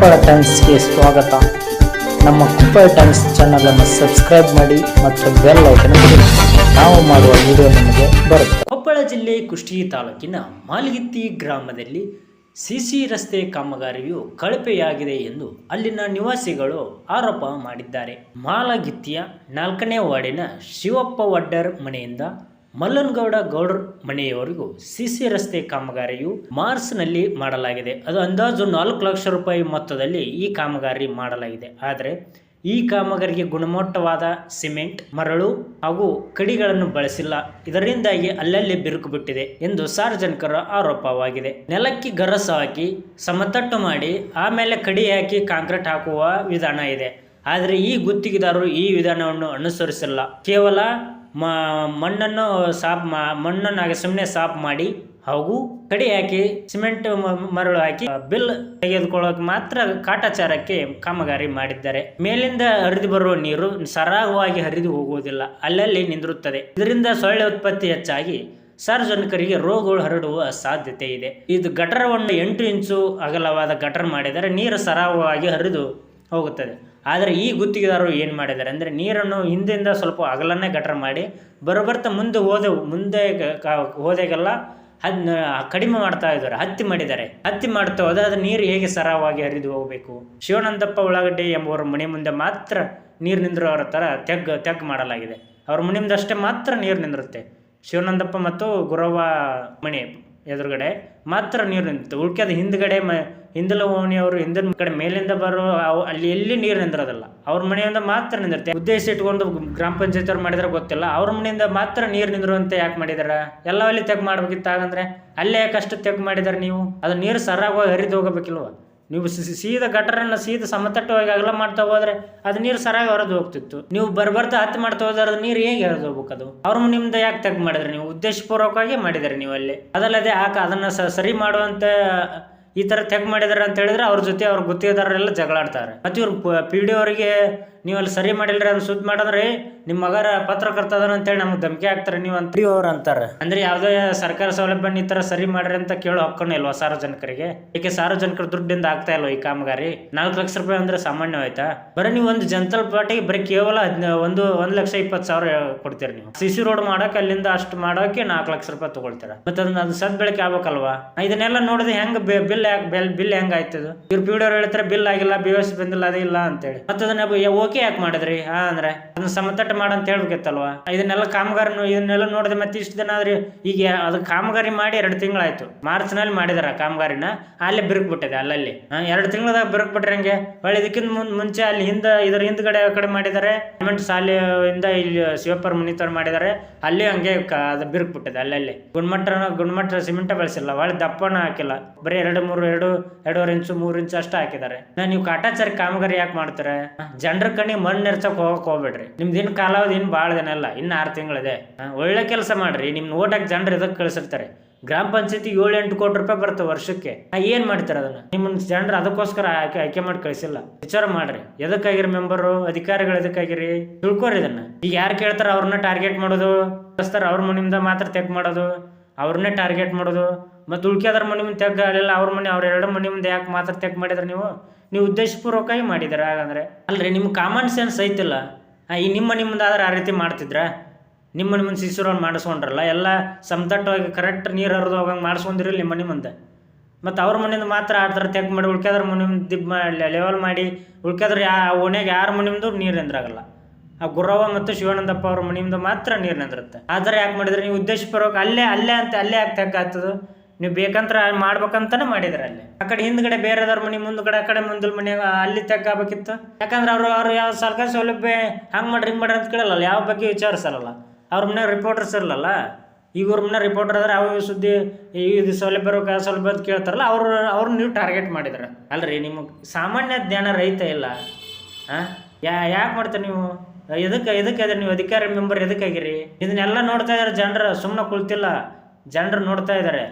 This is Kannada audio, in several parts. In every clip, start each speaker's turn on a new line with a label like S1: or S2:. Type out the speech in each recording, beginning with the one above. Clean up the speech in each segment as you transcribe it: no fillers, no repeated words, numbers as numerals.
S1: ಕೊಪ್ಪಳ ಟೈಮ್ಸ್ಗೆ ಸ್ವಾಗತ. ನಮ್ಮ ಕೊಪ್ಪಳ ಟೈಮ್ಸ್ ಚಾನಲನ್ನು ಸಬ್ಸ್ಕ್ರೈಬ್ ಮಾಡಿ ಮತ್ತು ಬೆಲ್ ಐಕನ್ ಒತ್ತಿ. ನಾವು ಮಾಡುವ ವಿಡಿಯೋ ನಿಮಗೆ ಬರುತ್ತೆ.
S2: ಕೊಪ್ಪಳ ಜಿಲ್ಲೆ ಕುಷ್ಟಗಿ ತಾಲೂಕಿನ ಮಾಲಗಿತ್ತಿ ಗ್ರಾಮದಲ್ಲಿ ಸಿಸಿ ರಸ್ತೆ ಕಾಮಗಾರಿಯು ಕಳಪೆಯಾಗಿದೆ ಎಂದು ಅಲ್ಲಿನ ನಿವಾಸಿಗಳು ಆರೋಪ ಮಾಡಿದ್ದಾರೆ. ಮಾಲಗಿತ್ತಿಯ 4ನೇ ವಾರ್ಡಿನ ಶಿವಪ್ಪ ವಡ್ಡರ್ ಮನೆಯಿಂದ ಮಲ್ಲನಗೌಡ ಗೌಡ್ರ ಮನೆಯವರೆಗೂ ಸಿಸಿ ರಸ್ತೆ ಕಾಮಗಾರಿಯು ಮಾರ್ಚ್ನಲ್ಲಿ ಮಾಡಲಾಗಿದೆ. ಅದು ಅಂದಾಜು 4 ಲಕ್ಷ ರೂಪಾಯಿ ಮೊತ್ತದಲ್ಲಿ ಈ ಕಾಮಗಾರಿ ಮಾಡಲಾಗಿದೆ. ಆದರೆ ಈ ಕಾಮಗಾರಿಗೆ ಗುಣಮಟ್ಟವಾದ ಸಿಮೆಂಟ್, ಮರಳು ಹಾಗೂ ಕಡಿಗಳನ್ನು ಬಳಸಿಲ್ಲ. ಇದರಿಂದಾಗಿ ಅಲ್ಲಲ್ಲಿ ಬಿರುಕು ಬಿಟ್ಟಿದೆ ಎಂದು ಸಾರ್ವಜನಿಕರ ಆರೋಪವಾಗಿದೆ. ನೆಲಕ್ಕೆ ಗರಸು ಹಾಕಿ ಸಮತಟ್ಟು ಮಾಡಿ ಆಮೇಲೆ ಕಡಿ ಹಾಕಿ ಕಾಂಕ್ರೀಟ್ ಹಾಕುವ ವಿಧಾನ ಇದೆ. ಆದರೆ ಈ ಗುತ್ತಿಗೆದಾರರು ಈ ವಿಧಾನವನ್ನು ಅನುಸರಿಸಿಲ್ಲ. ಕೇವಲ ಮಣ್ಣನ್ನು ಸುಮ್ಮನೆ ಸಾಫ್ ಮಾಡಿ ಹಾಗೂ ಕಡಿ ಹಾಕಿ ಸಿಮೆಂಟ್ ಮರಳು ಹಾಕಿ ಬಿಲ್ ತೆಗೆದುಕೊಳ್ಳೋಕೆ ಮಾತ್ರ ಕಾಟಾಚಾರಕ್ಕೆ ಕಾಮಗಾರಿ ಮಾಡಿದ್ದಾರೆ. ಮೇಲಿಂದ ಹರಿದು ಬರುವ ನೀರು ಸರಾಗವಾಗಿ ಹರಿದು ಹೋಗುವುದಿಲ್ಲ, ಅಲ್ಲಲ್ಲಿ ನಿಂದಿರುತ್ತದೆ. ಇದರಿಂದ ಸೊಳ್ಳೆ ಉತ್ಪತ್ತಿ ಹೆಚ್ಚಾಗಿ ಸಾರ್ವಜನಿಕರಿಗೆ ರೋಗಗಳು ಹರಡುವ ಸಾಧ್ಯತೆ ಇದೆ. ಇದು ಗಟರವನ್ನು 8 ಇಂಚು ಅಗಲವಾದ ಗಟರ್ ಮಾಡಿದರೆ ನೀರು ಸರಾಗವಾಗಿ ಹರಿದು ಹೋಗುತ್ತದೆ. ಆದರೆ ಈ ಗುತ್ತಿಗೆದಾರರು ಏನು ಮಾಡಿದ್ದಾರೆ ಅಂದರೆ ನೀರನ್ನು ಹಿಂದಿಂದ ಸ್ವಲ್ಪ ಅಗಲನ್ನೇ ಗಟರ್ ಮಾಡಿ ಬರೋಬರ್ತಾ ಮುಂದೆ ಹೋದಾಗೆಲ್ಲ ಕಡಿಮೆ ಮಾಡ್ತಾ ಇದ್ದಾರೆ. ಹತ್ತಿ ಮಾಡ್ತಾ ಹೋದ ಅದು ನೀರು ಹೇಗೆ ಸರಾಗವಾಗಿ ಹರಿದು ಹೋಗಬೇಕು. ಶಿವಾನಂದಪ್ಪ ಉಳ್ಳಾಗಡ್ಡಿ ಎಂಬುವರ ಮನೆ ಮುಂದೆ ಮಾತ್ರ ನೀರು ನಿಂದಿರೋರ ಥರ ತೆಗ್ ಮಾಡಲಾಗಿದೆ. ಅವ್ರ ಮನೆ ಮುಂದೆ ಅಷ್ಟೇ ಮಾತ್ರ ನೀರು ನಿಂದಿರುತ್ತೆ. ಶಿವಾನಂದಪ್ಪ ಮತ್ತು ಗುರವ್ವ ಮನೆ ಎದುರುಗಡೆ ಮಾತ್ರ ನೀರು ನಿಂತು ಉಳ್ಕ್ಯದ ಹಿಂದ್ಗಡೆ ಹಿಂದಲ ಓಣಿಯವರು ಹಿಂದಿನ ಕಡೆ ಮೇಲಿಂದ ಬರೋ ಅಲ್ಲಿ ಎಲ್ಲಿ ನೀರು ನಿಂದಿರೋದಲ್ಲ. ಅವ್ರ ಮನೆಯಿಂದ ಮಾತ್ರ ನಿಂದಿರುತ್ತೆ. ಉದ್ದೇಶ ಇಟ್ಕೊಂಡು ಗ್ರಾಮ ಪಂಚಾಯತ್ ಅವ್ರು ಮಾಡಿದ್ರೆ ಗೊತ್ತಿಲ್ಲ. ಅವ್ರ ಮನೆಯಿಂದ ಮಾತ್ರ ನೀರು ನಿಂದಿರುವಂತೆ ಯಾಕೆ ಮಾಡಿದಾರ? ಎಲ್ಲ ಅಲ್ಲಿ ತೆಗ್ ಮಾಡ್ಬೇಕಿತ್ತು. ಹಾಗಂದ್ರೆ ಅಲ್ಲೇ ಯಾಕಷ್ಟು ತೆಗ್ ಮಾಡಿದಾರೆ ನೀವು? ಅದು ನೀರು ಸರಾಗವಾಗಿ ಹರಿದು ಹೋಗಬೇಕಿಲ್ವ? ನೀವು ಸೀದಾ ಗಟರನ್ನು ಸೀದಾ ಸಮತಟ್ಟವಾಗಿ ಅಗಲ ಮಾಡ್ತಾ ಹೋದ್ರೆ ಅದು ನೀರು ಸರಾಗಿ ಹೊರದು ಹೋಗ್ತಿತ್ತು. ನೀವು ಬರ್ತಾ ಹತ್ತಿ ಮಾಡ್ತಾ ಹೋದ್ರೆ ಅದು ನೀರು ಹೇಗೆ ಹರಿದು ಹೋಗ್ಬೇಕು? ಅದು ಅವ್ರ ನಿಮ್ದು ಯಾಕೆ ತೆಗ್ ಮಾಡಿದ್ರೆ? ನೀವು ಉದ್ದೇಶಪೂರ್ವಕವಾಗಿ ಮಾಡಿದಾರೆ ನೀವು ಅಲ್ಲಿ. ಅದಲ್ಲದೆ ಅದನ್ನ ಸರಿ ಮಾಡುವಂತ ಈ ಥರ ತೆಗ್ ಮಾಡಿದಾರೆ ಅಂತ ಹೇಳಿದ್ರೆ ಅವ್ರ ಜೊತೆ ಅವ್ರ ಗುತ್ತಿಗೆದಾರರೆಲ್ಲ ಜಗಳಾಡ್ತಾರೆ. ಮತ್ತು ಇವ್ರು PDO ಅವರಿಗೆ ನೀವು ಅಲ್ಲಿ ಸರಿ ಮಾಡಿಲ್ರಿ ಅದನ್ನ ಸುದ್ದಿ ಮಾಡಿದ್ರೆ ನಿಮ್ಮ ಮಗರ ಪತ್ರಕರ್ತ ಅದನ್ನ ಅಂತೇಳಿ ನಮ್ಗೆ ಧಮಕಿ ಹಾಕ್ತಾರೆ ನೀವು ಅಂತ ಅವ್ರು ಅಂತಾರೆ. ಅಂದ್ರೆ ಯಾವುದೇ ಸರ್ಕಾರ ಸೌಲಭ್ಯ ಈ ಥರ ಸರಿ ಮಾಡ್ರಿ ಅಂತ ಕೇಳೋ ಹಕ್ಕನೇ ಇಲ್ವಾ ಸಾರ್ವಜನಿಕರಿಗೆ? ಏಕೆ ಸಾರ್ವಜನಿಕರ ದುಡ್ಡಿಂದ ಆಗ್ತಾ ಇಲ್ವ ಈ ಕಾಮಗಾರಿ? 4 ಲಕ್ಷ ರೂಪಾಯಿ ಅಂದ್ರೆ ಸಾಮಾನ್ಯವಾಯ್ತಾ? ಬರೀ ನೀವು ಒಂದು ಜನತಲ್ ಪ್ಲಾಟಿಗೆ ಬರೀ ಕೇವಲ 1,20,000 ಕೊಡ್ತೀರಿ. ನೀವು CC ರೋಡ್ ಮಾಡೋಕೆ ಅಲ್ಲಿಂದ ಅಷ್ಟು ಮಾಡೋಕೆ 4 ಲಕ್ಷ ರೂಪಾಯಿ ತಗೊಳ್ತೀರ. ಮತ್ತೆ ಅದು ಸದ್ ಬೆಳಕೆ ಆಗ್ಬೇಕಲ್ವಾ? ಇದನ್ನೆಲ್ಲ ನೋಡಿದ್ರೆ ಹೆಂಗ್ ಬಿಲ್ ಹೆಂಗ್ ಆಯ್ತದ? ಇವ್ರು PDO ಹೇಳ್ತಾರೆ ಬಿಲ್ ಆಗಿಲ್ಲ, BOS ಬಂದಿಲ್ಲ, ಅದೇ ಇಲ್ಲ ಅಂತೇಳಿ. ಮತ್ತೆ ಅದನ್ನ ಓಕೆ ಯಾಕೆ ಮಾಡಿದ್ರಿ? ಅಂದ್ರೆ ಅದನ್ನ ಸಮತಟ್ಟು ಮಾಡಂತ ಹೇಳ್ಬೇಕಿತ್ತಲ್ವಾ? ಇದನ್ನೆಲ್ಲ ನೋಡಿದೆ. ಮತ್ತೆ ಇಷ್ಟು ದಿನ ಆದ್ರೆ ಈಗ ಅದು ಕಾಮಗಾರಿ ಮಾಡಿ 2 ತಿಂಗಳಾಯ್ತು. ಮಾರ್ಚ್ ನಲ್ಲಿ ಮಾಡಿದಾರ ಕಾಮಗಾರಿನ. ಅಲ್ಲೇ ಬಿರುಕು ಬಿಟ್ಟಿದೆ. ಅಲ್ಲಲ್ಲಿ 2 ತಿಂಗಳದಾಗ ಬಿರುಕು ಬಿಟ್ರೆ ಹಂಗೆ ಹೊಳ್ಳಿ ಇದಕ್ಕಿಂತ ಮುಂಚೆ ಅಲ್ಲಿ ಇದರ ಹಿಂದ್ಗಡೆ ಕಡೆ ಮಾಡಿದ್ದಾರೆ. ಸಿಮೆಂಟ್ ಶಾಲೆಯಿಂದ ಇಲ್ಲಿ ಶಿವಪ್ಪರ ಮುನಿತರ್ ಮಾಡಿದ್ದಾರೆ. ಅಲ್ಲಿ ಹಂಗೆ ಅದು ಬಿರುಕು ಬಿಟ್ಟಿದೆ. ಅಲ್ಲಲ್ಲಿ ಗುಣಮಟ್ಟ ಸಿಮೆಂಟ್ ಬಳಸಿಲ್ಲ, ಒಳ್ಳೆ ದಪ್ಪನ ಹಾಕಿಲ್ಲ. ಬರೀ 2.5 ಇಂಚು 3 ಇಂಚು ಅಷ್ಟು ಹಾಕಿದ್ದಾರೆ. ನೀವು ಕಾಟಾಚಾರಿ ಕಾಮಗಾರಿ ಯಾಕೆ ಮಾಡ್ತಾರೆ? ಜನರ ಕಣ್ಣಿಗೆ ಮಣ್ಣು ಎರ್ಚಕ್ ಹೋಗ್ಬೇಡ್ರಿ. ನಿಮ್ದಿನ್ ಕಾಲಾವಧಿ ಭಾಳ ದಿನ ಇಲ್ಲ, ಇನ್ನು 6 ತಿಂಗಳಿದೆ. ಒಳ್ಳೆ ಕೆಲಸ ಮಾಡ್ರಿ. ನಿಮ್ ಓಟಾಕ್ ಜನರು ಇದಕ್ಕೆ ಕಳಿಸಿರ್ತಾರೆ. ಗ್ರಾಮ ಪಂಚಾಯತಿ 7-8 ಕೋಟಿ ರೂಪಾಯಿ ಬರ್ತವೆ ವರ್ಷಕ್ಕೆ. ಏನ್ ಮಾಡ್ತಾರೆ ಅದನ್ನ? ನಿಮ್ಮನ್ನ ಜನರು ಅದಕ್ಕೋಸ್ಕರ ಆಯ್ಕೆ ಮಾಡಿ ಕಳಿಸಿಲ್ಲ. ವಿಚಾರ ಮಾಡ್ರಿ. ಎದಕ್ಕಾಗಿರಿ ಮೆಂಬರು, ಅಧಿಕಾರಿಗಳು ಎದಕ್ಕಾಗಿರಿ? ತಿಳ್ಕೊರಿ ಇದನ್ನ. ಈಗ ಯಾರು ಕೇಳ್ತಾರ ಅವ್ರನ್ನ ಟಾರ್ಗೆಟ್ ಮಾಡೋದು, ಅವ್ರ ಮನೆಯಿಂದ ಮಾತ್ರ ತೆಗ್ ಮಾಡೋದು, ಅವ್ರನ್ನೇ ಟಾರ್ಗೆಟ್ ಮಾಡೋದು. ಮತ್ತು ಉಳ್ಕ್ಯಾದ್ರ ಮನೆ ಮುಂದೆ ತೆಗ್ ಆಗಲಿಲ್ಲ, ಅವ್ರ 2 ಮನೆ ಮುಂದೆ ಯಾಕೆ ಮಾತ್ರ ತೆಗ್ ಮಾಡಿದ್ರೆ ನೀವು ಉದ್ದೇಶಪೂರ್ವಕವಾಗಿ ಮಾಡಿದಾರೆ. ಹಾಗಂದ್ರೆ ಅಲ್ರಿ ನಿಮ್ಗೆ ಕಾಮನ್ ಸೆನ್ಸ್ ಐತಿಲ್ಲ? ಈ ನಿಮ್ಮ ಮುಂದೆ ಆದ್ರೆ ಆ ರೀತಿ ಮಾಡ್ತಿದ್ರ? ನಿಮ್ಮ ಮನೆ ಮುಂದೆ CC ರೋಡ್ ಮಾಡಿಸ್ಕೊಂಡ್ರಲ್ಲ, ಎಲ್ಲ ಸಮತಟ್ಟವಾಗಿ ಕರೆಕ್ಟ್ ನೀರು ಹರಿದು ಹೋಗಂಗೆ ಮಾಡಿಸ್ಕೊಂಡಿರಲಿ ನಿಮ್ಮ ಮನೆ ಮುಂದೆ. ಮತ್ತು ಅವ್ರ ಮನೆಯಿಂದ ಮಾತ್ರ ಆಡ್ತಾರೆ ತೆಗ್ ಮಾಡಿ, ಉಳ್ಕ್ಯಾದ್ರ ಮನೆ ಮುಂದೆ ಲೆವೆಲ್ ಮಾಡಿ ಉಳ್ಕ್ಯಾದ್ರೆ ಓಣ್ಯಾಗ ಯಾರ ಮನೆ ಮುಂದೆ ನೀರು ನಿಂದ್ರಾಗಲ್ಲ. ಆ ಗುರವ್ವ ಮತ್ತು ಶಿವಾನಂದಪ್ಪ ಅವ್ರ ಮನೆಯಿಂದ ಮಾತ್ರ ನೀರು ನಿಂದಿರುತ್ತೆ. ಆದರೆ ಯಾಕೆ ಮಾಡಿದ್ರೆ ನೀವು ಉದ್ದೇಶಪೂರ್ವಕ ಅಲ್ಲೇ ಯಾಕೆ ತೆಗ್ ಆಗ್ತದೆ? ನೀವು ಬೇಕಂತ ಮಾಡ್ಬೇಕಂತಾನೆ ಮಾಡಿದ್ರೆ ಅಲ್ಲಿ. ಆ ಕಡೆ ಹಿಂದ್ಗಡೆ ಬೇರೆದವ್ರ ಮನೆ ಮುಂದ್ಗಡೆ, ಆ ಕಡೆ ಮುಂದಲ್ ಮನೆಯಾಗ ಅಲ್ಲಿ ತೆಗ್ಗಾಗಬೇಕಿತ್ತು. ಯಾಕಂದ್ರೆ ಅವ್ರು ಯಾವ ಸರ್ಕಾರಿ ಸೌಲಭ್ಯ ಹಂಗೆ ಮಾಡ್ರಿ ಹಿಂಗೆ ಮಾಡ್ರಿ ಅಂತ ಕೇಳಲ್ಲ, ಯಾವ ಬಗ್ಗೆ ವಿಚಾರಿಸಲ್ಲ. ಅವ್ರ ಮನೆ ರಿಪೋರ್ಟರ್ಸ್ ಇರಲ್ಲ. ಈಗ ಅವ್ರ ಮನೆ ರಿಪೋರ್ಟರ್ ಆದ್ರೆ ಯಾವ ಸುದ್ದಿ ಇದು ಸೌಲಭ್ಯ ಸೌಲಭ್ಯ ಅಂತ ಕೇಳ್ತಾರಲ್ಲ, ಅವ್ರು ನೀವು ಟಾರ್ಗೆಟ್ ಮಾಡಿದ್ರೆ ಅಲ್ರಿ. ನಿಮಗೆ ಸಾಮಾನ್ಯ ಜ್ಞಾನ ರಹಿತ ಇಲ್ಲ. ಯಾಕೆ ಮಾಡ್ತಾರೆ ನೀವು? ಎದಕ್ಕೆ ನೀವು ಅಧಿಕಾರಿ ಮೆಂಬರ್ ಎದಕ್ಕಾಗಿರಿ? ಇದನ್ನೆಲ್ಲ ನೋಡ್ತಾ ಇದಾರೆ ಜನರು, ಸುಮ್ಮನೆ ಕುಳ್ತಿಲ್ಲ. ಜನರು ನೋಡ್ತಾ ಇದ್ದಾರೆ.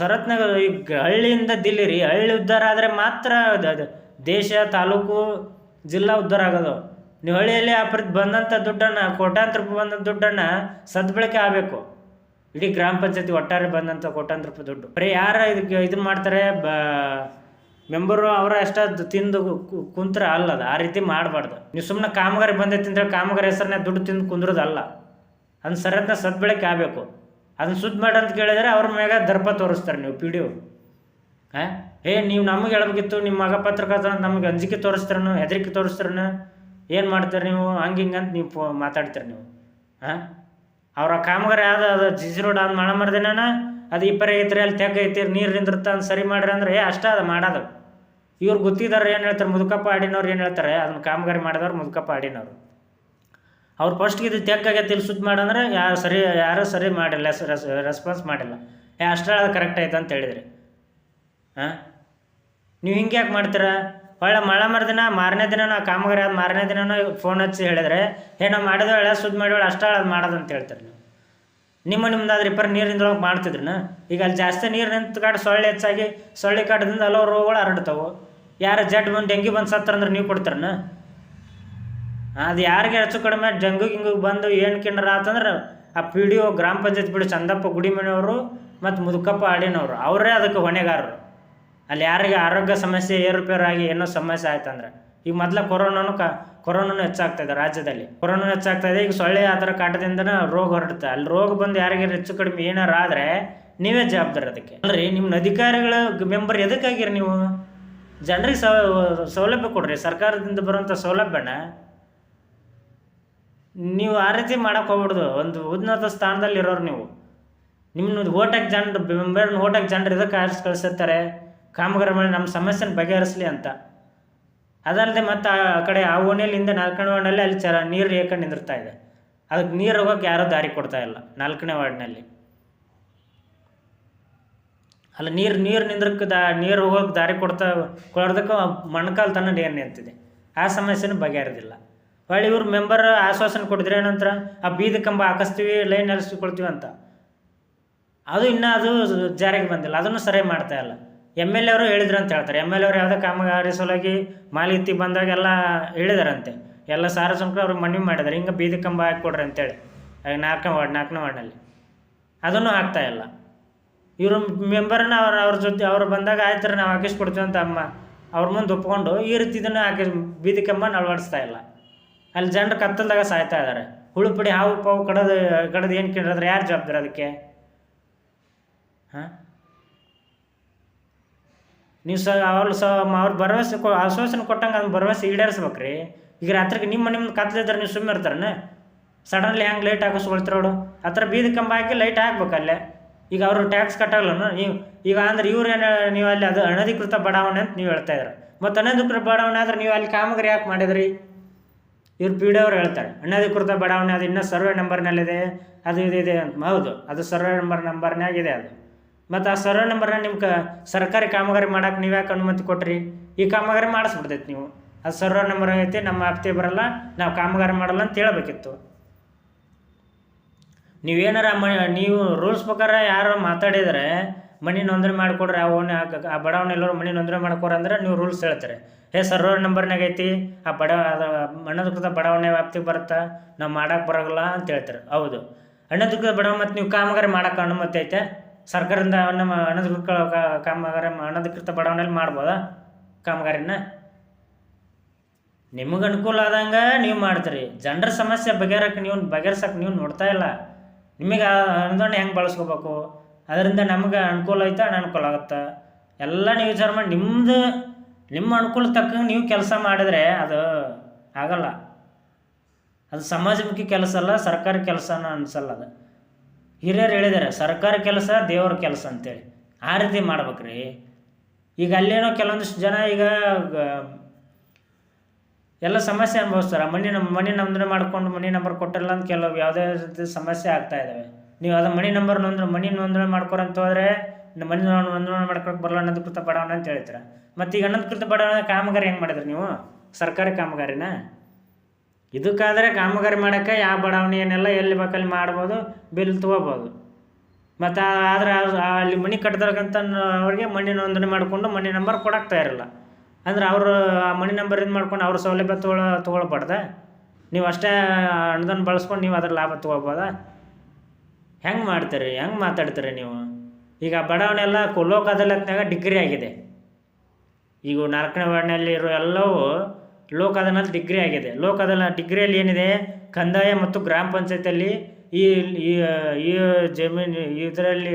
S2: ಸರತ್ನಾಗ ಈಗ ಹಳ್ಳಿಯಿಂದ ದಿಲ್ಲಿರಿ, ಹಳ್ಳಿ ಉದ್ಧಾರ ಆದರೆ ಮಾತ್ರ ದೇಶ, ತಾಲೂಕು, ಜಿಲ್ಲಾ ಉದ್ಧಾರ ಆಗೋದು. ನೀವು ಹಳ್ಳಿಯಲ್ಲಿ ಬಂದಂಥ ದುಡ್ಡನ್ನು, ಕೋಟ್ಯಾಂತರ ರೂಪಾಯಿ ಬಂದಂಥ ದುಡ್ಡನ್ನು ಸದ್ಬಳಕೆ ಆಗಬೇಕು. ಇಡೀ ಗ್ರಾಮ ಪಂಚಾಯತಿ ಒಟ್ಟಾರೆ ಬಂದಂಥ ಕೋಟ್ಯಾಂತರ ರೂಪಾಯಿ ದುಡ್ಡು ಬರೀ ಯಾರ ಇದಕ್ಕೆ ಇದನ್ನ ಮಾಡ್ತಾರೆ. ಮೆಂಬರು ಅವರ ಅಷ್ಟ ತಿಂದು ಕುಂತ್ರ ಅಲ್ಲದ, ಆ ರೀತಿ ಮಾಡಬಾರ್ದು. ನೀವು ಸುಮ್ಮನೆ ಕಾಮಗಾರಿ ಬಂದೈತಿ ಅಂತೇಳಿ ಕಾಮಗಾರಿ ಹೆಸರನ್ನ ದುಡ್ಡು ತಿಂದು ಕುಂದ್ರೋದಲ್ಲ. ಅದನ್ನ ಸರಿಯಾದ ಸದ್ಬಳಕೆ ಆಗಬೇಕು. ಅದನ್ನ ಸುದ್ದಿ ಮಾಡಿ ಅಂತ ಕೇಳಿದರೆ ಅವ್ರ ಮ್ಯಾಗ ದರ್ಪ ತೋರಿಸ್ತಾರೆ ನೀವು ಪಿ ಡಿ ಒ. ನೀವು ನಮಗೆ ಹೇಳ್ಬೇಕಿತ್ತು, ನಿಮ್ಮ ಮಗ ಪತ್ರಕರ್ತ ನಮಗೆ ಅಂಜಿಕೆ ತೋರಿಸ್ತಾರನು, ಹೆದರಿಕೆ ತೋರಿಸ್ತಾರನು, ಏನು ಮಾಡ್ತಾರೆ ನೀವು ಹಂಗೆ ಹಿಂಗೆ ಅಂತ ನೀವು ಮಾತಾಡ್ತೀರಿ ನೀವು. ಅವ್ರ ಕಾಮಗಾರಿ ಅದು ಜಿಸಿ ರೋಡ್ ಅದು ಮರ್ದಿನ ಅದು ಇಪ್ಪರೆ ಐತ್ರಿ, ಅಲ್ಲಿ ತೆಗ್ ಐತಿ, ನೀರು ನಿಂದಿರ್ತ ಅಂತ ಸರಿ ಮಾಡ್ರಿ ಅಂದ್ರೆ ಅಷ್ಟೇ ಅದು ಮಾಡೋದು. ಇವ್ರು ಗೊತ್ತಿದ್ದಾರೆ ಏನು ಹೇಳ್ತಾರೆ, ಮುದುಕಪ್ಪ ಆಡಿನವ್ರು ಏನು ಹೇಳ್ತಾರೆ, ಅದನ್ನ ಕಾಮಗಾರಿ ಮಾಡಿದವ್ರು ಮುದುಕಪ್ಪ ಆಡಿನವ್ರು. ಅವ್ರು ಫಸ್ಟ್ಗೆ ಇದು ತೆಗ್ಗಾಗೈತಿ ಇಲ್ಲಿ ಸುದ್ದಿ ಮಾಡಂದ್ರೆ ಯಾರೂ ಸರಿ ಮಾಡಿಲ್ಲ, ರೆಸ್ಪಾನ್ಸ್ ಮಾಡಿಲ್ಲ. ಅಷ್ಟೇ ಅದು ಕರೆಕ್ಟ್ ಆಯ್ತು ಅಂತ ಹೇಳಿದ್ರಿ. ನೀವು ಹಿಂಗೆ ಯಾಕೆ ಮಾಡ್ತೀರಾ? ಒಳ್ಳೆ ಮಳೆ ಮರ್ದಿನ ಮಾರನೇ ದಿನ ಕಾಮಗಾರಿ ಆದ ಮಾರನೇ ದಿನ ಫೋನ್ ಹಚ್ಚಿ ಹೇಳಿದರೆ ನಾವು ಮಾಡಿದ ಒಳ್ಳೆ ಸುದ್ದಿ ಮಾಡಿ ಅಷ್ಟೇ ಅದು ಮಾಡೋದು ಅಂತ ಹೇಳ್ತಾರೆ ನೀವು. ನಿಮ್ಮದಾದ್ರೆ ಇಬ್ಬರು ನೀರಿಂದೊಳಗೆ ಮಾಡ್ತಿದ್ರನ. ಈಗ ಅಲ್ಲಿ ಜಾಸ್ತಿ ನೀರು ನಿಂತು ಕಾಡು ಸೊಳ್ಳೆ ಹೆಚ್ಚಾಗಿ ಸೊಳ್ಳೆ ಕಾಟದಿಂದ ಹಲವು ರೋಗಗಳು ಹರಡ್ತಾವೆ. ಯಾರು ಜಡ್ ಬಂದು ಡೆಂಗಿ ಬಂದು ಸತ್ತರಂದ್ರೆ ನೀವು ಕೊಡ್ತಾರನ? ಅದು ಯಾರಿಗೆ ಹೆಚ್ಚು ಕಡಿಮೆ ಡೆಂಗು ಗಿಂಗು ಬಂದು ಏನು ಕಿಂಡ್ರ ಆತಂದ್ರೆ ಆ ಪಿ ಡಿ ಒ ಗ್ರಾಮ ಪಂಚಾಯತ್ ಬಿಡಿ ಚಂದಪ್ಪ ಗುಡಿಮನೆಯವರು ಮತ್ತು ಮುದುಕಪ್ಪ ಆಡಿನವರು ಅವರೇ ಅದಕ್ಕೆ ಹೊಣೆಗಾರರು. ಅಲ್ಲಿ ಯಾರಿಗೆ ಆರೋಗ್ಯ ಸಮಸ್ಯೆ ಏರುಪೇರಾಗಿ ಏನೋ ಸಮಸ್ಯೆ ಆಯ್ತಂದ್ರೆ, ಈಗ ಮೊದಲ ಕೊರೋನಾನು ಹೆಚ್ಚಾಗ್ತಾಯಿದೆ ರಾಜ್ಯದಲ್ಲಿ. ಕೊರೋನಾ ಹೆಚ್ಚಾಗ್ತಾಯಿದೆ. ಈಗ ಸೊಳ್ಳೆ ಆ ಥರ ಕಾಟದಿಂದನೇ ರೋಗ ಹೊರಡುತ್ತೆ. ಅಲ್ಲಿ ರೋಗ ಬಂದು ಯಾರಿಗೆ ಹೆಚ್ಚು ಕಡಿಮೆ ಏನಾರು ಆದರೆ ನೀವೇ ಜವಾಬ್ದಾರಿ ಅದಕ್ಕೆ. ಅಲ್ರಿ ನಿಮ್ಮ ಅಧಿಕಾರಿಗಳ ಮೆಂಬರ್ ಎದಕ್ಕಾಗಿರಿ ನೀವು? ಜನರಿಗೆ ಸೌಲಭ್ಯ ಕೊಡ್ರಿ, ಸರ್ಕಾರದಿಂದ ಬರುವಂಥ ಸೌಲಭ್ಯನ ನೀವು ಆ ರೀತಿ ಮಾಡೋಕೆ ಹೋಗ್ಬಿಡ್ದು. ಒಂದು ಉನ್ನತ ಸ್ಥಾನದಲ್ಲಿ ಇರೋರು ನೀವು. ನಿಮ್ಮನ್ನು ಓಟಾಗಿ ಜನರು ಮೆಂಬರ್ನ ಓಟಾಗಿ ಜನರು ಇದಕ್ಕೆ ಆರಿಸಿ ಕಳಿಸಿರ್ತಾರೆ, ಕಾಮಗಾರಿ ಮಾಡಿ ನಮ್ಮ ಸಮಸ್ಯೆನ ಬಗೆಹರಿಸಲಿ ಅಂತ. ಅದಲ್ಲದೆ ಮತ್ತು ಆ ಕಡೆ ಆ ಓಣಿಯಲ್ಲಿಂದ 4ನೇ ವಾರ್ಡ್ನಲ್ಲಿ ಅಲ್ಲಿ ನೀರು ಏಕೊಂಡು ನಿಂದಿರ್ತಾ ಇದೆ. ಅದಕ್ಕೆ ನೀರು ಹೋಗೋಕೆ ಯಾರೂ ದಾರಿ ಕೊಡ್ತಾ ಇಲ್ಲ 4ನೇ ವಾರ್ಡ್ನಲ್ಲಿ. ಅಲ್ಲ ನೀರು ನಿಂದ್ರಕ್ಕೆ ನೀರು ಹೋಗೋಕೆ ದಾರಿ ಕೊಡೋದಕ್ಕೆ ಮಣ್ಕಾಲು ತನ್ನ ನೀರು ನಿಂತಿದೆ. ಆ ಸಮಸ್ಯೆನೂ ಬಗೆಹರಿದಿಲ್ಲ. ಹೊಳ್ಳಿ ಇವ್ರು ಮೆಂಬರ್ ಆಶ್ವಾಸನೆ ಕೊಟ್ಟಿದ್ರೆ ಏನಂತರ ಆ ಬೀದಿ ಕಂಬ ಹಾಕಿಸ್ತೀವಿ, ಲೈನ್ ಎಲ್ಲಿಸ್ಕೊಳ್ತೀವಿ ಅಂತ. ಅದು ಜಾರಿಗೆ ಬಂದಿಲ್ಲ, ಅದನ್ನು ಸರಿ ಮಾಡ್ತಾ ಇಲ್ಲ. MLA ಅವರು ಹೇಳಿದ್ರು ಅಂತ ಹೇಳ್ತಾರೆ. MLA ಅವರು ಯಾವುದೇ ಕಾಮಗಾರಿ ಸಲುವಾಗಿ ಮಾಲಿತಿ ಬಂದಾಗ ಎಲ್ಲ ಹೇಳಿದಾರಂತೆ. ಎಲ್ಲ ಸಾರ್ವಜನಿಕರು ಅವ್ರಿಗೆ ಮನವಿ ಮಾಡಿದ್ದಾರೆ, ಹಿಂಗೆ ಬೀದಿ ಕಂಬ ಹಾಕಿಕೊಡ್ರಿ ಅಂತೇಳಿ 4ನೇ ವಾರ್ಡ್ನಲ್ಲಿ. ಅದನ್ನು ಆಗ್ತಾಯಿಲ್ಲ. ಇವರು ಮೆಂಬರ್ನ ಅವ್ರ ಜೊತೆ ಅವ್ರು ಬಂದಾಗ ಆಯ್ತು ನಾವು ಹಾಕಿಸ್ಕೊಡ್ತೀವಿ ಅಂತ ಅವ್ರ ಮುಂದೆ ಒಪ್ಕೊಂಡು ಈ ರೀತಿ ಇದನ್ನು ಬೀದಿ ಕಂಬನ ಅಳವಡಿಸ್ತಾ ಇಲ್ಲ. ಅಲ್ಲಿ ಜನರು ಕತ್ತಲ್ದಾಗ ಸಾಯ್ತಾ ಇದ್ದಾರೆ. ಹುಳುಪುಡಿ ಹಾವು ಪಾವು ಕಡದು ಏನು ಕೇಳಿದ್ರೆ ಯಾರು ಜವಾಬ್ದಾರಿ ಅದಕ್ಕೆ? ನೀವು ಅವ್ರು ಭರವಸೆ ಆಶ್ವಾಸನೆ ಕೊಟ್ಟಂಗೆ ಅದನ್ನ ಭರವಸೆ ಈಡೇರಿಸ್ಬೇಕ್ರಿ. ಈಗ ರಾತ್ರಿಗೆ ನಿಮ್ಮ ಮುಂದೆ ಕತ್ಲಿದ್ರೆ ನೀವು ಸುಮ್ಮನೆ ಇರ್ತಾರನ? ಸಡನ್ಲಿ ಹೆಂಗೆ ಲೈಟ್ ಹಾಕಿಸ್ಕೊಳ್ತಿರೋಡು? ಆ ಥರ ಬೀದಿ ಕಂಬ ಹಾಕಿ ಲೈಟ್ ಹಾಕ್ಬೇಕಲ್ಲೇ. ಈಗ ಅವರು ಟ್ಯಾಕ್ಸ್ ಕಟ್ಟಾಗಲ್ಲ ನೀವು. ಈಗ ಅಂದ್ರೆ ಇವ್ರೇನು ನೀವು ಅಲ್ಲಿ ಅದು ಅನಧಿಕೃತ ಬಡಾವಣೆ ಅಂತ ನೀವು ಹೇಳ್ತಾ ಇದ್ದಾರೆ. ಮತ್ತು ಅನಧಿಕೃತ ಬಡಾವಣೆ ಆದರೆ ನೀವು ಅಲ್ಲಿ ಕಾಮಗಾರಿ ಯಾಕೆ ಮಾಡಿದ್ರಿ? ಇವ್ರು ಪಿ ಡಿ ಅವ್ರು ಹೇಳ್ತಾರೆ ಅನಧಿಕೃತ ಬಡಾವಣೆ ಅದು ಇನ್ನೂ ಸರ್ವೆ ನಂಬರ್ನಲ್ಲಿದೆ, ಅದು ಇದೆ ಅಂತ. ಹೌದು, ಅದು ಸರ್ವೆ ನಂಬರ್ನಾಗಿದೆ ಅದು. ಮತ್ತು ಆ ಸರ್ವೆ ನಂಬರ್ನ ನಿಮ್ಗೆ ಸರ್ಕಾರಿ ಕಾಮಗಾರಿ ಮಾಡೋಕೆ ನೀವು ಯಾಕೆ ಅನುಮತಿ ಕೊಟ್ರಿ? ಈ ಕಾಮಗಾರಿ ಮಾಡಿಸ್ಬಿಡ್ತೈತಿ ನೀವು. ಅದು ಸರ್ವೆ ನಂಬರ್ ಐತಿ, ನಮ್ಮ ವ್ಯಾಪ್ತಿ ಬರಲ್ಲ, ನಾವು ಕಾಮಗಾರಿ ಮಾಡಲ್ಲ ಅಂತ ಹೇಳಬೇಕಿತ್ತು. ನೀವೇನಾರ ನೀವು ರೂಲ್ಸ್ ಪ್ರಕಾರ ಯಾರು ಮಾತಾಡಿದರೆ ಮನೆ ನೋಂದಣಿ ಮಾಡಿಕೊಡ್ರಿ, ಆ ಬಡಾವಣೆ ಎಲ್ಲರೂ ಮನೆ ನೋಂದಣಿ ಮಾಡ್ಕೊಡ್ರಿ ಅಂದ್ರೆ ನೀವು ರೂಲ್ಸ್ ಹೇಳ್ತಾರೆ. ಸರ್ವೆ ನಂಬರ್ನಾಗ ಐತಿ, ಅದು ಅನಧಿಕೃತ ಬಡಾವಣೆ ವ್ಯಾಪ್ತಿಗೆ ಬರುತ್ತಾ, ನಾವು ಮಾಡೋಕೆ ಬರೋಲ್ಲ ಅಂತ ಹೇಳ್ತಾರೆ. ಹೌದು, ಅನಧಿಕೃತ ಬಡಾವಣೆ ಮತ್ತು ನೀವು ಕಾಮಗಾರಿ ಮಾಡೋಕೆ ಅನುಮತಿ ಐತೆ ಸರ್ಕಾರದಿಂದ? ನಮ್ಮ ಅನಧಿಕೃತ ಬಡಾವಣೆಯಲ್ಲಿ ಮಾಡ್ಬೋದಾ ಕಾಮಗಾರಿನ? ನಿಮಗೆ ಅನುಕೂಲ ಆದಂಗೆ ನೀವು ಮಾಡ್ತೀರಿ. ಜನರ ಸಮಸ್ಯೆ ಬಗೆಹರ್ಸಕ್ಕೆ ನೀವು ನೋಡ್ತಾ ಇಲ್ಲ. ನಿಮಗೆ ಅನುದಾನ ಹೆಂಗೆ ಬಳಸ್ಕೋಬೇಕು, ಅದರಿಂದ ನಮಗೆ ಅನುಕೂಲ ಐತೆ ಅನನುಕೂಲ ಆಗುತ್ತೆ ಎಲ್ಲ ನೀವು ವಿಚಾರ ಮಾಡಿ ನಿಮ್ಮ ಅನುಕೂಲ ತಕ್ಕಂಗೆ ನೀವು ಕೆಲಸ ಮಾಡಿದರೆ ಅದು ಆಗಲ್ಲ. ಅದು ಸಮಾಜಮುಖಿ ಕೆಲಸ ಅಲ್ಲ, ಸರ್ಕಾರಿ ಕೆಲಸನ ಅನಿಸಲ್ಲ. ಅದು ಹಿರಿಯರು ಹೇಳಿದ್ದಾರೆ ಸರ್ಕಾರಿ ಕೆಲಸ ದೇವ್ರ ಕೆಲಸ ಅಂತೇಳಿ. ಆ ರೀತಿ ಮಾಡ್ಬೇಕ್ರಿ. ಈಗ ಅಲ್ಲೇನೋ ಕೆಲವೊಂದಿಷ್ಟು ಜನ ಈಗ ಎಲ್ಲ ಸಮಸ್ಯೆ ಅನುಭವಿಸ್ತಾರೆ. ಮನೆ ನೋಂದಣಿ ಮಾಡ್ಕೊಂಡು ಮನೆ ನಂಬರ್ ಕೊಟ್ಟಿರಲ್ಲ ಅಂತ ಕೆಲವು ಯಾವುದೇ ರೀತಿ ಸಮಸ್ಯೆ ಆಗ್ತಾ ಇದ್ದಾವೆ. ನೀವು ಅದು ಮನೆ ನೋಂದಣಿ ಮಾಡ್ಕೊರಂತ ಹೋದರೆ ಮನೆ ನೋಂದಣಿ ಮಾಡ್ಕೊಳಕ್ಕೆ ಬರಲ್ಲ, ಅನಧಿಕೃತ ಬಡಾವಣೆ ಅಂತ ಹೇಳ್ತೀರ. ಮತ್ತು ಈಗ ಅನಧಿಕೃತ ಬಡಾವಣೆ ಕಾಮಗಾರಿ ಹೆಂಗೆ ಮಾಡಿದ್ರಿ ನೀವು? ಸರ್ಕಾರಿ ಕಾಮಗಾರಿನ? ಇದಕ್ಕಾದರೆ ಕಾಮಗಾರಿ ಮಾಡೋಕ್ಕೆ ಯಾವ ಬಡಾವಣೆ ಏನೆಲ್ಲ ಎಲ್ಲಿ ಬೇಕಲ್ಲಿ ಮಾಡ್ಬೋದು, ಬಿಲ್ ತೊಗೋಬೋದು. ಮತ್ತು ಆದರೆ ಅಲ್ಲಿ ಮನೆ ಕಟ್ಟಿದಾಗಂತ ಅವ್ರಿಗೆ ಮನೆ ನೋಂದಣಿ ಮಾಡಿಕೊಂಡು ಮನೆ ನಂಬರ್ ಕೊಡೋಕೆ ತಯಾರಿಲ್ಲ ಅಂದ್ರೆ ಅವರು ಆ ಮನೆ ನಂಬರ್ ಇದು ಮಾಡ್ಕೊಂಡು ಅವ್ರ ಸೌಲಭ್ಯ ತೊಗೊಳ್ಬಾರ್ದ? ನೀವು ಅಷ್ಟೇ ಅನುದಾನ ಬಳಸ್ಕೊಂಡು ನೀವು ಅದ್ರ ಲಾಭ ತೊಗೋಬೋದಾ? ಹೆಂಗೆ ಮಾಡ್ತೀರಿ, ಹೆಂಗೆ ಮಾತಾಡ್ತೀರಿ ನೀವು? ಈಗ ಬಡಾವಣೆ ಎಲ್ಲ ಲೋಕ ಅದಾಲತ್ನಾಗ ಡಿಗ್ರಿ ಆಗಿದೆ. ಈಗ 4ನೇ ವಾರ್ಡ್ನಲ್ಲಿ ಇರೋ ಎಲ್ಲವೂ ಲೋಕ ಅದಾಲತ್ ಡಿಗ್ರಿ ಆಗಿದೆ. ಲೋಕ ಅದಾಲತ್ ಡಿಗ್ರಿಯಲ್ಲಿ ಏನಿದೆ, ಕಂದಾಯ ಮತ್ತು ಗ್ರಾಮ ಪಂಚಾಯತಿಯಲ್ಲಿ ಈ ಈ ಜಮೀನು ಇದರಲ್ಲಿ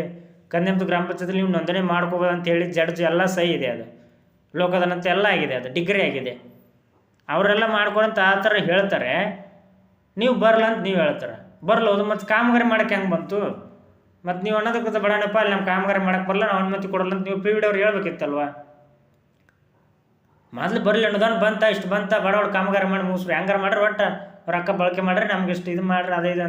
S2: ಕಂದಾಯ ಮತ್ತು ಗ್ರಾಮ ಪಂಚಾಯತಿಯಲ್ಲಿ ನೀವು ನೋಂದಣಿ ಮಾಡ್ಕೋಬೋದು ಅಂತೇಳಿ ಜಡ್ಜ್ ಎಲ್ಲ ಸಹಿ ಇದೆ. ಅದು ಲೋಕ ಅದಾಲತ್ ಎಲ್ಲ ಆಗಿದೆ, ಅದು ಡಿಗ್ರಿ ಆಗಿದೆ. ಅವರೆಲ್ಲ ಮಾಡ್ಕೊಳಂತ ಆ ಥರ ಹೇಳ್ತಾರೆ. ನೀವು ಬರಲ್ಲ ಅಂತ ನೀವು ಹೇಳ್ತಾರೆ. ಬರಲೋದು ಮತ್ತು ಕಾಮಗಾರಿ ಮಾಡೋಕ್ಕೆ ಹೆಂಗೆ ಬಂತು? ಮತ್ತು ನೀವು ಅನ್ನೋದಕ್ಕೆ ಬಡಣಪ್ಪ ಅಲ್ಲಿ ನಮ್ಮ ಕಾಮಗಾರಿ ಮಾಡೋಕ್ಕೆ ಬರಲ್ಲ, ನಾವು ಅನುಮತಿ ಕೊಡಲ್ಲ ಅಂತ ನೀವು PWD ಅವ್ರು ಹೇಳ್ಬೇಕಿತ್ತಲ್ವ. ಮೊದಲು ಬರಲಿ ಅನ್ನೋದನ್ನು ಬಂತ, ಇಷ್ಟು ಬಂತ, ಬಡವಳು ಕಾಮಗಾರಿ ಮಾಡಿ ಮುಗಿಸ್ರಿ, ಹೆಂಗಾರ ಮಾಡ್ರಿ, ಒಟ್ಟು ರೊಕ್ಕ ಬಳಕೆ ಮಾಡಿರಿ, ನಮ್ಗೆ ಇಷ್ಟು ಇದು ಮಾಡಿರಿ, ಅದೇ ಇದು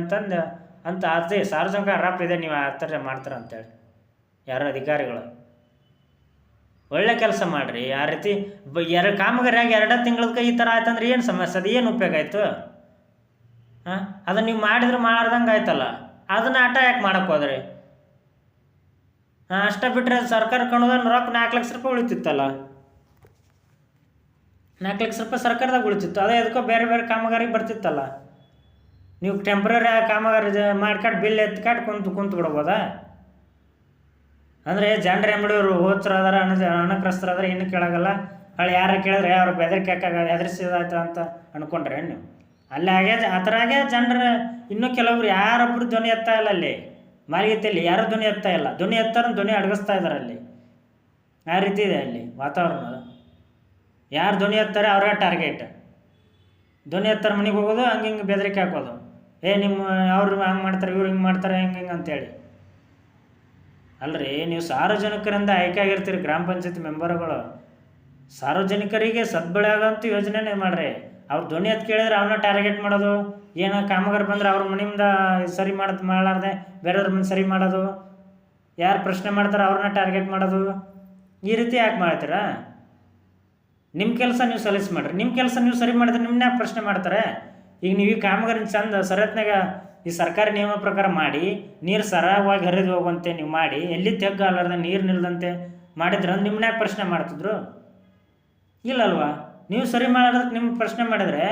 S2: ಅಂತ ಅದೇ ಸಾರ್ವಜನಿಕ ಆರೋಪ ಇದೆ. ನೀವು ಆ ಥರ ಮಾಡ್ತಾರೆ ಅಂತೇಳಿ ಯಾರು ಅಧಿಕಾರಿಗಳು ಒಳ್ಳೆ ಕೆಲಸ ಮಾಡಿರಿ. ಆ ರೀತಿ ಕಾಮಗಾರಿಯಾಗಿ 2 ತಿಂಗಳಕ್ಕೆ ಈ ಥರ ಆಯ್ತಂದ್ರೆ ಏನು ಸಮಸ್ಯೆ? ಅದು ಏನು ಉಪಯೋಗ ಆಯಿತು? ಅದನ್ನು ನೀವು ಮಾಡಿದ್ರೆ ಮಾಡ್ದಂಗೆ ಆಯ್ತಲ್ಲ, ಅದನ್ನು ಆಟ ಯಾಕೆ ಮಾಡಕ್ಕೆ ಹೋದ್ರಿ? ಅಷ್ಟ ಬಿಟ್ಟರೆ ಸರ್ಕಾರ ಕಣೋದನ್ನು ರೊಕ್ಕ 4 ಲಕ್ಷ ರೂಪಾಯಿ ಉಳಿತಿತ್ತಲ್ಲ. 4 ಲಕ್ಷ ರೂಪಾಯಿ ಸರ್ಕಾರದಾಗ ಉಳಿತಿತ್ತು. ಅದೇ ಅದಕ್ಕೋ ಬೇರೆ ಬೇರೆ ಕಾಮಗಾರಿಗೆ ಬರ್ತಿತ್ತಲ್ಲ. ನೀವು ಟೆಂಪ್ರರಿ ಕಾಮಗಾರಿ ಮಾಡ್ಕೊಂಡು ಬಿಲ್ ಎತ್ಕೊಂಡು ಕುಂತು ಬಿಡ್ಬೋದಾ? ಅಂದರೆ ಜನರು ಎಂಬುಡವರು ಹೋತ್ರದಾರ ಅನಗ್ರಸ್ತರಾದ್ರೆ ಇನ್ನೂ ಕೇಳಾಗಲ್ಲ. ಅಲ್ಲಿ ಯಾರು ಕೇಳಿದ್ರೆ ಅವ್ರು ಬೆದರಿಕೆ ಹೆದರಿಸಿದಾಯ್ತು ಅಂತ ಅಂದ್ಕೊಂಡ್ರೆ ನೀವು ಅಲ್ಲಿ ಆಗ್ಯದ ಆ ಥರ ಆಗ್ಯ ಜನರು. ಇನ್ನೂ ಕೆಲವರು ಯಾರೊಬ್ಬರು ಧ್ವನಿ ಎತ್ತಾ ಇಲ್ಲ. ಅಲ್ಲಿ ಮಾಲಿಗೆತೆಯಲ್ಲಿ ಯಾರೂ ಧ್ವನಿ ಎತ್ತಾ ಇಲ್ಲ. ಧ್ವನಿ ಎತ್ತಾರ ಧ್ವನಿ ಅಡಗಿಸ್ತಾ ಇದ್ದಾರೆ. ಅಲ್ಲಿ ಆ ರೀತಿ ಇದೆ ಅಲ್ಲಿ ವಾತಾವರಣ. ಯಾರು ಧ್ವನಿ ಎತ್ತಾರೆ ಅವ್ರಿಗೆ ಟಾರ್ಗೆಟ್. ಧ್ವನಿ ಎತ್ತರ ಮನೆಗೆ ಹೋಗೋದು, ಹಂಗೆ ಬೆದರಿಕೆ ಹಾಕೋದು. ನಿಮ್ಮ ಅವ್ರು ಹಂಗೆ ಮಾಡ್ತಾರೆ, ಇವ್ರು ಹಿಂಗೆ ಮಾಡ್ತಾರೆ, ಹಿಂಗೆ ಅಂತೇಳಿ. ಅಲ್ರಿ, ನೀವು ಸಾರ್ವಜನಿಕರಿಂದ ಆಯ್ಕೆ ಆಗಿರ್ತೀರಿ ಗ್ರಾಮ ಪಂಚಾಯತ್ ಮೆಂಬರ್ಗಳು. ಸಾರ್ವಜನಿಕರಿಗೆ ಸದ್ಬಳೆ ಆಗೋಂಥ ಯೋಜನೆನೇ ಮಾಡ್ರಿ. ಅವ್ರು ಧ್ವನಿ ಎತ್ತು ಕೇಳಿದ್ರೆ ಅವನ್ನ ಟಾರ್ಗೆಟ್ ಮಾಡೋದು. ಏನೋ ಕಾಮಗಾರಿ ಬಂದ್ರೆ ಅವ್ರ ಮನೆಯಿಂದ ಸರಿ ಮಾಡಲಾರ್ದೆ ಬೇರೆಯವ್ರ ಮುಂದೆ ಸರಿ ಮಾಡೋದು. ಯಾರು ಪ್ರಶ್ನೆ ಮಾಡ್ತಾರೆ ಅವ್ರನ್ನ ಟಾರ್ಗೆಟ್ ಮಾಡೋದು. ಈ ರೀತಿ ಯಾಕೆ ಮಾಡ್ತೀರಾ? ನಿಮ್ಮ ಕೆಲಸ ನೀವು ಸಲೀಸ್ ಮಾಡಿರಿ. ನಿಮ್ಮ ಕೆಲಸ ನೀವು ಸರಿ ಮಾಡಿದ್ರೆ ನಿಮ್ಮನ್ನ ಯಾಕೆ ಪ್ರಶ್ನೆ ಮಾಡ್ತಾರೆ? ಈಗ ನೀವು ಈ ಕಾಮಗಾರಿ ಚಂದ ಸರಿಯತ್ನಾಗ ಈ ಸರ್ಕಾರಿ ನಿಯಮ ಪ್ರಕಾರ ಮಾಡಿ, ನೀರು ಸರಾಗವಾಗಿ ಹರಿದು ಹೋಗುವಂತೆ ನೀವು ಮಾಡಿ, ಎಲ್ಲಿ ತೆಗ್ಗು ಅಲ್ಲಾರ್ದೆ ನೀರು ನಿಲ್ಲದಂತೆ ಮಾಡಿದ್ರೆ ನಿಮ್ಮನ್ನ ಯಾಕೆ ಪ್ರಶ್ನೆ ಮಾಡ್ತಿದ್ರು? ಇಲ್ಲಲ್ವಾ? ನೀವು ಸರಿ ಮಾಡೋದಕ್ಕೆ ನಿಮ್ಗೆ ಪ್ರಶ್ನೆ ಮಾಡಿದ್ರೆ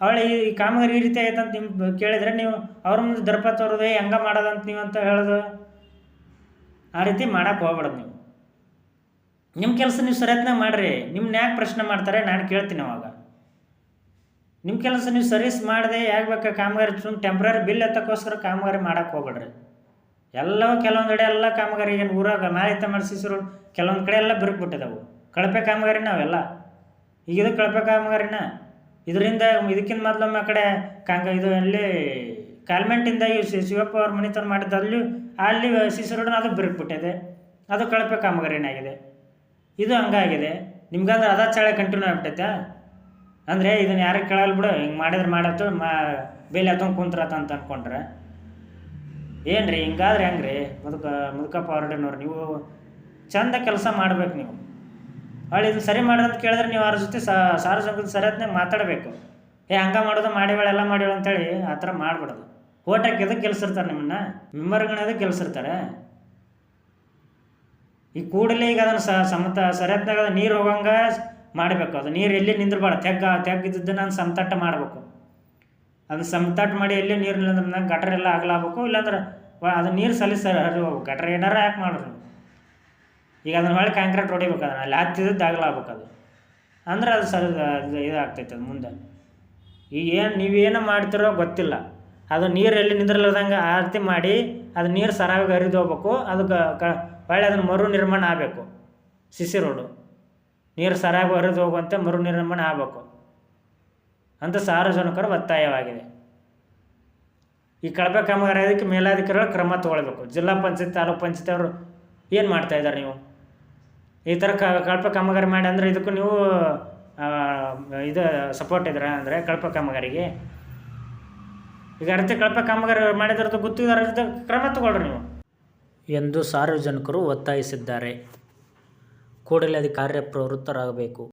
S2: ಅವಳು ಈ ಕಾಮಗಾರಿ ಈ ರೀತಿ ಆಯ್ತಂತ ನಿಮ್ಮ ಕೇಳಿದರೆ ನೀವು ಅವ್ರ ಮುಂದೆ ದರ್ಪ ತೋರೋದು, ಹೆಂಗೆ ಮಾಡೋದಂತ ನೀವು ಅಂತ ಹೇಳೋದು. ಆ ರೀತಿ ಮಾಡೋಕ್ಕೆ ಹೋಗ್ಬೇಡ್ದು ನೀವು. ನಿಮ್ಮ ಕೆಲಸ ನೀವು ಸರಿಯತ್ನಾಗ ಮಾಡಿರಿ. ನಿಮ್ಮನ್ನ ಯಾಕೆ ಪ್ರಶ್ನೆ ಮಾಡ್ತಾರೆ ನಾನು ಕೇಳ್ತೀನಿ. ಅವಾಗ ನಿಮ್ಮ ಕೆಲಸ ನೀವು ಸರೀಸ್ ಮಾಡಿದೆ ಯಾಕೆ ಬೇಕಾ ಕಾಮಗಾರಿ ಸುಮ್ಮನೆ ಟೆಂಪ್ರರಿ ಬಿಲ್ ಎತ್ತಕ್ಕೋಸ್ಕರ ಕಾಮಗಾರಿ ಮಾಡೋಕ್ಕೆ ಹೋಗ್ಬೇಡ್ರಿ. ಎಲ್ಲವೂ ಕೆಲವೊಂದು ಕಡೆ ಎಲ್ಲ ಕಾಮಗಾರಿ ಏನು ಊರಾಗ ಮ್ಯಾಲಿತ ಮಾಡಿಸಿದ್ರು, ಕೆಲವೊಂದು ಕಡೆ ಎಲ್ಲ ಬಿರುಕ್ಬಿಟ್ಟಿದ್ದಾವೆ. ಕಳಪೆ ಕಾಮಗಾರಿ ನಾವೆಲ್ಲ ಈಗ ಇದು ಕಳಪೆ ಕಾಮಗಾರಿನ. ಇದರಿಂದ ಇದಕ್ಕಿಂತ ಮೊದಲೊಮ್ಮೆ ಆ ಕಡೆ ಇದು ಅಲ್ಲಿ ಕಾಲ್ಮೆಂಟಿಂದ ಈ ಶಿವಪ್ಪ ಅವ್ರ ಮನೆತನ ಮಾಡಿದ್ದು ಅಲ್ಲಿ ಸಿಸಿ ರೋಡ್ನ ಅದು ಬಿರುಕ್ಬಿಟ್ಟಿದೆ. ಅದು ಕಳಪೆ ಕಾಮಗಾರಿನಾಗಿದೆ. ಇದು ಹಂಗಾಗಿದೆ. ನಿಮ್ಗಂದ್ರೆ ಅದ ಚಾಳೆ ಕಂಟಿನ್ಯೂ ಆಗ್ಬಿಟ್ಟೈತೆ. ಅಂದರೆ ಇದನ್ನು ಯಾರಿಗೆ ಕೇಳಲ್ಲ ಬಿಡು, ಹಿಂಗೆ ಮಾಡಿದ್ರೆ ಮಾಡತ್ತು ಬೇಲಿ ಹತ್ತೊಂದು ಕುಂತ್ರತ ಅಂತ ಅಂದ್ಕೊಂಡ್ರೆ ಏನು ರೀ? ಹಿಂಗಾದ್ರೆ ಹೆಂಗೆ ರೀ? ಮುದುಕಪ್ಪ ಹೊರಡನವ್ರು ನೀವು ಚಂದ ಕೆಲಸ ಮಾಡ್ಬೇಕು. ನೀವು ಅವಳು ಇದನ್ನು ಸರಿ ಮಾಡೋದಂತ ಕೇಳಿದ್ರೆ ನೀವು ಅವ್ರ ಜೊತೆ ಸಾರ್ವಜನಿಕರ ಸರಿಯತ್ನಾಗ ಮಾತಾಡಬೇಕು. ಹಂಗೆ ಮಾಡೋದು ಮಾಡಿವಳೆಲ್ಲ ಮಾಡಿವಳು ಅಂತೇಳಿ ಆ ಥರ ಮಾಡ್ಬಿಡೋದು. ಓಟಾಕಿ ಎದಕ್ಕೆ ಗೆಲ್ಸಿರ್ತಾರೆ ನಿಮ್ಮನ್ನ? ಮೆಂಬರ್ಗಳನ್ನ ಎದಕ್ಕೆ ಗೆಲ್ಸಿರ್ತಾರೆ? ಈ ಕೂಡಲೇ ಈಗ ಅದನ್ನು ಸರಿಯತ್ನಾಗ ಅದು ನೀರು ಹೋಗಂಗೆ ಮಾಡಬೇಕು. ಅದು ನೀರು ಎಲ್ಲಿ ನಿಂದಿರ್ಬಾರ್ದು. ತೆಗ್ಗಿದ್ದನ್ನು ನಾನು ಸಮತಟ್ಟ ಮಾಡಬೇಕು. ಅದನ್ನು ಸಮತಟ್ಟು ಮಾಡಿ ಎಲ್ಲಿ ನೀರು ನಿಲ್ಲಂದ್ರೆ ಗಟ್ರೆಲ್ಲ ಆಗಲಾಗಬೇಕು. ಇಲ್ಲಾಂದ್ರೆ ಅದು ನೀರು ಸಲೀಸ ಹರಿಬೇಕು. ಗಟ್ರ ಏನಾರ ಯಾಕೆ ಮಾಡ್ರಿ. ಈಗ ಅದನ್ನ ಹೊಳ್ಳಿ ಕಾಂಕ್ರೀಟ್ ಹೊಡಿಬೇಕು. ಅದನ್ನು ಅಲ್ಲಿ ಹತ್ತಿದ್ದು ಆಗಲಾಗಬೇಕು. ಅದು ಅಂದ್ರೆ ಅದು ಇದಾಗ್ತೈತೆ. ಅದು ಮುಂದೆ ಈಗ ನೀವೇನು ಮಾಡ್ತಿರೋ ಗೊತ್ತಿಲ್ಲ. ಅದು ನೀರು ಎಲ್ಲಿ ನಿಂದಿರ್ಲಾರ್ದಂಗೆ ಆ ರೀತಿ ಮಾಡಿ ಅದು ನೀರು ಸರಾಗಿ ಹರಿದು ಹೋಗ್ಬೇಕು. ಅದಕ್ಕೆ ಹೊಳ್ಳಿ ಅದನ್ನು ಮರು ನಿರ್ಮಾಣ ಆಗಬೇಕು. ಸಿಸಿ ರೋಡು ನೀರು ಸರಾಗಿ ಹರಿದು ಹೋಗುವಂತೆ ಮರು ನಿರ್ಮಾಣ ಆಗಬೇಕು ಅಂತ ಸಾರ್ವಜನಿಕರ ಒತ್ತಾಯವಾಗಿದೆ. ಈ ಕಳಪೆ ಕಾಮಗಾರಿ ಅದಕ್ಕೆ ಮೇಲಾಧಿಕಾರಿಗಳು ಕ್ರಮ ತಗೊಳ್ಬೇಕು. ಜಿಲ್ಲಾ ಪಂಚಾಯತ್, ತಾಲೂಕು ಪಂಚಾಯತ್ ಅವರು ಏನು ಮಾಡ್ತಾಯಿದ್ದಾರೆ? ನೀವು ಈ ಥರ ಕಳಪೆ ಕಾಮಗಾರಿ ಮಾಡಿ ಅಂದರೆ ಇದಕ್ಕೂ ನೀವು ಇದು ಸಪೋರ್ಟ್ ಇದ್ದೀರಾ? ಅಂದರೆ ಕಳಪೆ ಕಾಮಗಾರಿಗೆ ಈಗ ಅರ್ಥ ಕಳಪೆ ಕಾಮಗಾರಿ ಮಾಡಿದ್ರದ್ದು ಗೊತ್ತಿದ್ದಾರೆ, ಕ್ರಮ ತಗೊಳ್ರಿ ನೀವು ಎಂದು ಸಾರ್ವಜನಿಕರು ಒತ್ತಾಯಿಸಿದ್ದಾರೆ. ಕೂಡಲೇ ಕಾರ್ಯಪ್ರವೃತ್ತರಾಗಬೇಕು.